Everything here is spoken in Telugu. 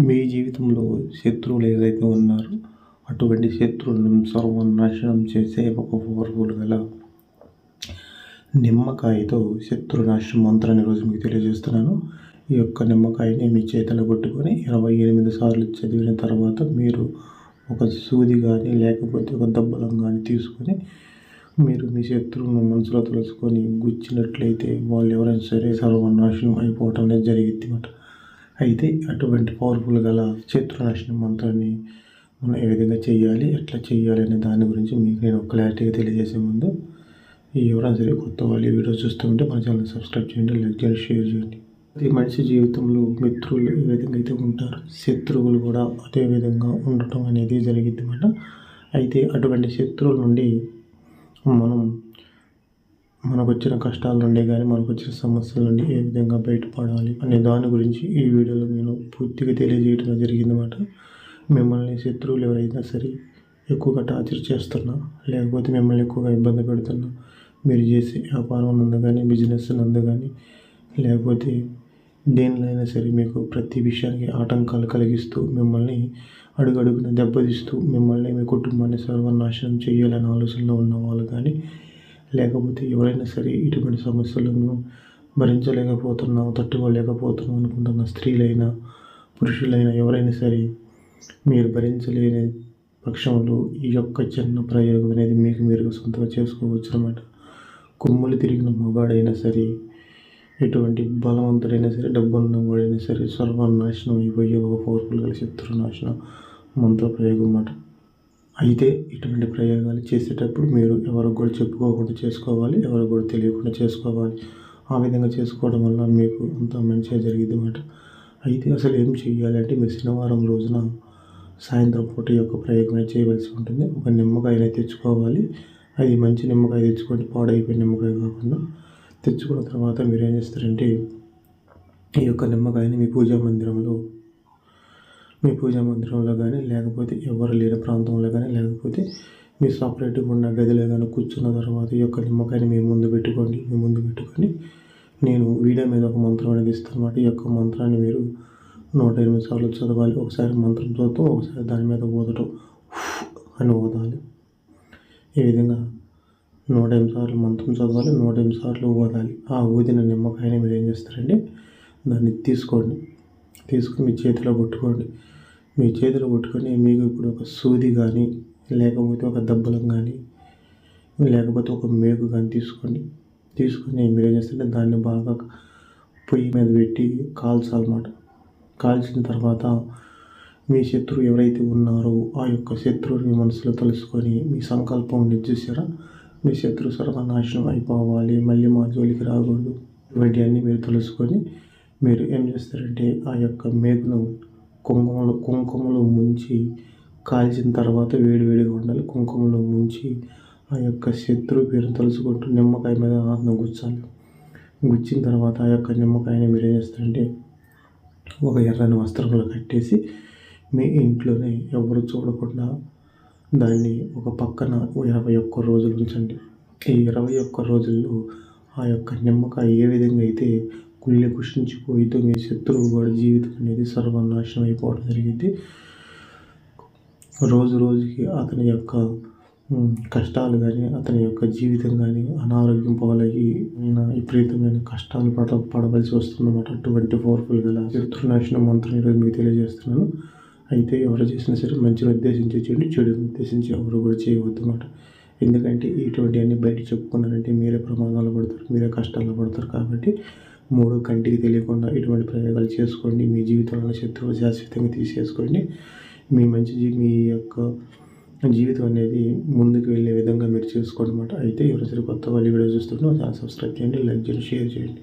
మీ జీవితంలో శత్రువులు ఏదైతే ఉన్నారో అటువంటి శత్రువులను సర్వనాశనం చేసే ఒక పవర్ఫుల్ గల నిమ్మకాయతో శత్రునాశనం మంత్రాన్ని ఈరోజు మీకు తెలియజేస్తున్నాను. ఈ యొక్క నిమ్మకాయని మీ చేతిలో పట్టుకొని 28 సార్లు చదివిన తర్వాత మీరు ఒక సూది కానీ లేకపోతే ఒక దబ్బలం కానీ తీసుకొని మీరు మీ శత్రువును మనసులో తలుచుకొని గుచ్చినట్లయితే వాళ్ళు ఎవరైనా సరే సర్వనాశనం అయిపోవటం అనేది జరిగింది అన్నమాట. అయితే అటువంటి పవర్ఫుల్ గల శత్రునాశనం మంత్రాన్ని మనం ఏ విధంగా చేయాలి, ఎట్లా చేయాలి అనే దాని గురించి మీకు నేను క్లారిటీగా తెలియజేసే ముందు ఎవరైనా సరే కొత్త వాళ్ళు ఈ వీడియో చూస్తూ ఉంటే మన ఛానల్ సబ్స్క్రైబ్ చేయండి, లైక్ చేయండి, షేర్ చేయండి. ప్రతి మనిషి జీవితంలో మిత్రులు ఏ విధంగా అయితే ఉంటారు, శత్రువులు కూడా అదే విధంగా ఉండటం అనేది జరిగింది అన్నమాట. అయితే అటువంటి శత్రువుల నుండి మనకు వచ్చిన కష్టాల నుండి కానీ మనకు వచ్చిన సమస్యల నుండి ఏ విధంగా బయటపడాలి అనే దాని గురించి ఈ వీడియోలో నేను పూర్తిగా తెలియజేయడం జరిగిందన్నమాట. మిమ్మల్ని శత్రువులు ఎవరైనా సరే ఎక్కువగా టార్చర్ చేస్తున్నా, లేకపోతే మిమ్మల్ని ఎక్కువగా ఇబ్బంది పెడుతున్నా, మీరు చేసే వ్యాపారం నందు కానీ, బిజినెస్ నందు కానీ, లేకపోతే దేనిలో సరే మీకు ప్రతి విషయానికి ఆటంకాలు కలిగిస్తూ మిమ్మల్ని అడుగడుగున దెబ్బతీస్తూ మిమ్మల్ని మీ కుటుంబాన్ని సర్వనాశనం చేయాలనే ఆలోచనలో ఉన్న వాళ్ళు కానీ, లేకపోతే ఎవరైనా సరే ఇటువంటి సమస్యలను భరించలేకపోతున్నాం, తట్టుకోలేకపోతున్నాం అనుకుంటున్న స్త్రీలైనా పురుషులైనా ఎవరైనా సరే మీరు భరించలేని పక్షంలో ఈ యొక్క చిన్న ప్రయోగం అనేది మీకు మీరు సొంతంగా చేసుకోవచ్చు అన్నమాట. కొమ్ములు తిరిగిన మగాడైనా సరే, ఎటువంటి బలవంతుడైనా సరే, డబ్బున్న వాడైనా సరే సర్వనాశనం అయిపోయే ఒక పవర్ఫుల్గా శత్రునాశన మంత్ర ప్రయోగం అన్నమాట. అయితే ఇటువంటి ప్రయోగాలు చేసేటప్పుడు మీరు ఎవరికి కూడా చెప్పుకోకుండా చేసుకోవాలి, ఎవరికి కూడా తెలియకుండా చేసుకోవాలి. ఆ విధంగా చేసుకోవడం వల్ల మీకు అంత మంచిగా జరిగింది అన్నమాట. అయితే అసలు ఏం చేయాలి అంటే, మీరు శనివారం రోజున సాయంత్రం పూట యొక్క ప్రయోగం చేయవలసి ఉంటుంది. ఒక నిమ్మకాయని తెచ్చుకోవాలి. అది మంచి నిమ్మకాయ తెచ్చుకోండి, పాడైపోయిన నిమ్మకాయ కాకుండా. తెచ్చుకున్న తర్వాత మీరు ఏం చేస్తారంటే, ఈ యొక్క నిమ్మకాయని మీ పూజా మందిరంలో కానీ, లేకపోతే ఎవరు లేని ప్రాంతంలో కానీ, లేకపోతే మీ సపరేట్గా ఉన్న గదిలో కానీ కూర్చున్న తర్వాత ఈ యొక్క నిమ్మకాయని మీ ముందు పెట్టుకొని నేను వీడియో మీద ఒక మంత్రం అనేది ఇస్తాను అన్నమాట. ఈ యొక్క మంత్రాన్ని మీరు 108 సార్లు చదవాలి. ఒకసారి మంత్రం చదువుతూ ఒకసారి దాని మీద ఊదటం అని ఊదాలి. ఈ విధంగా 108 సార్లు మంత్రం చదవాలి, 108 సార్లు ఊదాలి. ఆ ఊదిన నిమ్మకాయని మీరు ఏం చేస్తారంటే, దాన్ని తీసుకొని మీ చేతిలో పట్టుకోండి. మీ చేతిలో పట్టుకొని మీకు ఇప్పుడు ఒక సూది కానీ, లేకపోతే ఒక దబ్బలం కానీ, లేకపోతే ఒక మేకు కానీ తీసుకొని మీరు ఏం చేస్తారంటే దాన్ని బాగా పొయ్యి మీద పెట్టి కాల్చాలన్నమాట. కాల్చిన తర్వాత మీ శత్రువు ఎవరైతే ఉన్నారో ఆ యొక్క శత్రువుని మీ మనసులో తలుసుకొని మీ సంకల్పం చూసారా, మీ శత్రువు సర్వనాశనం అయిపోవాలి, మళ్ళీ మా జోలికి రాకూడదు, ఇవన్నీ మీరు తెలుసుకొని మీరు ఏం చేస్తారంటే ఆ యొక్క మేకును కుంకుమలో ముంచి కాల్చిన తర్వాత వేడిగా ఉండాలి. కుంకుమలో ముంచి ఆ యొక్క శత్రువు పేరును తలుసుకుంటూ నిమ్మకాయ మీద ఆత్మ గుచ్చాలి. గుచ్చిన తర్వాత ఆ యొక్క నిమ్మకాయని మీరు ఏం చేస్తారంటే ఒక ఎర్రని వస్త్రంలో కట్టేసి మీ ఇంట్లోనే ఎవరు చూడకుండా దాన్ని ఒక పక్కన 21 రోజులు ఉంచండి. ఈ 21 రోజుల్లో ఆ యొక్క నిమ్మకాయ ఏ విధంగా అయితే కుళ్ళి కుషించిపోయితో మీ శత్రువు వాడి జీవితం అనేది సర్వనాశనం అయిపోవడం జరిగింది. రోజుకి అతని యొక్క కష్టాలు కానీ, అతని యొక్క జీవితం కానీ అనారోగ్యం పాలయ్యి విపరీతమైన కష్టాలు పడవలసి వస్తుందన్నమాట. అటువంటి పవర్ఫుల్ గల శత్రునాశనం మంత్రం ఈరోజు మీకు తెలియజేస్తున్నాను. అయితే ఎవరు చేసినా సరే మంచిని ఉద్దేశించి చేయండి, చెడుని ఉద్దేశించి ఎవరు కూడా చేయవద్దు అన్నమాట. ఎందుకంటే ఇటువంటివన్నీ బయట చెప్పుకున్నారంటే మీరే ప్రమాదాలు పడతారు, మీరే కష్టాలు పడతారు. కాబట్టి మూడో కంటికి తెలియకుండా ఇటువంటి ప్రయోగాలు చేసుకోండి. మీ జీవితంలో శత్రువులు శాశ్వతంగా తీసేసుకోండి. మీ యొక్క జీవితం అనేది ముందుకు వెళ్ళే విధంగా మీరు చేసుకోండి అన్నమాట. అయితే ఎవరైనా సరే కొత్త వాళ్ళు వీడియో చూస్తుంటే ఛానల్ సబ్స్క్రైబ్ చేయండి, లైక్ చేయండి, షేర్ చేయండి.